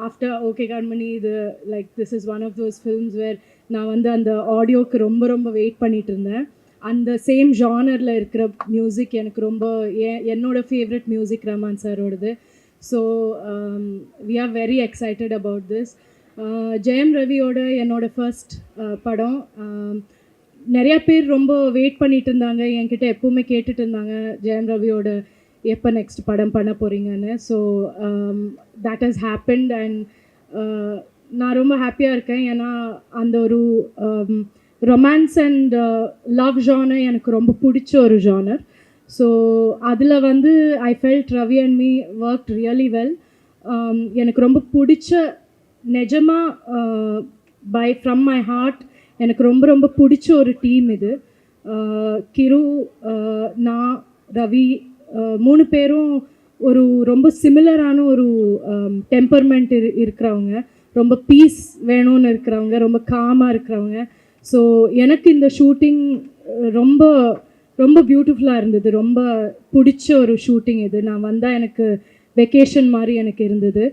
After okay Kanmani இது like this is one of those films where நான் வந்து அந்த ஆடியோவுக்கு ரொம்ப ரொம்ப வெயிட் பண்ணிட்டு இருந்தேன். அந்த சேம் ஜானரில் இருக்கிற மியூசிக் எனக்கு ரொம்ப என்னோட ஃபேவரட் மியூசிக் ரஹ்மான் சாரோடது. So we are very excited about this. Jayam ரவியோட என்னோட ஃபர்ஸ்ட் படம். நிறையா பேர் ரொம்ப வெயிட் பண்ணிட்டு இருந்தாங்க, என்கிட்ட எப்போவுமே கேட்டுட்டு இருந்தாங்க ஜெயம் ரவியோட எப்போ நெக்ஸ்ட் படம் பண்ண போகிறீங்கன்னு. So that has happened and நான் ரொம்ப ஹாப்பியாக இருக்கேன். ஏன்னா அந்த ஒரு ரொமான்ஸ் அண்ட் லவ் ஜானர் எனக்கு ரொம்ப பிடிச்ச ஒரு ஜானர். ஸோ அதில் வந்து I felt Ravi and me work really well. எனக்கு ரொம்ப பிடிச்ச நிஜமாக ஃப்ரம் மை ஹார்ட் எனக்கு ரொம்ப ரொம்ப பிடிச்ச ஒரு டீம் இது. கிரு, நான், ரவி 3 பேரும் ஒரு ரொம்ப சிமிலரான ஒரு டெம்பர்மெண்ட் இருக்கிறவங்க, ரொம்ப பீஸ் வேணும்னு இருக்கிறவங்க, ரொம்ப காமாக இருக்கிறவங்க. ஸோ எனக்கு இந்த ஷூட்டிங் ரொம்ப ரொம்ப பியூட்டிஃபுல்லாக இருந்தது. ரொம்ப பிடிச்ச ஒரு ஷூட்டிங் இது. நான் வந்தால் எனக்கு வெக்கேஷன் மாதிரி எனக்கு இருந்தது.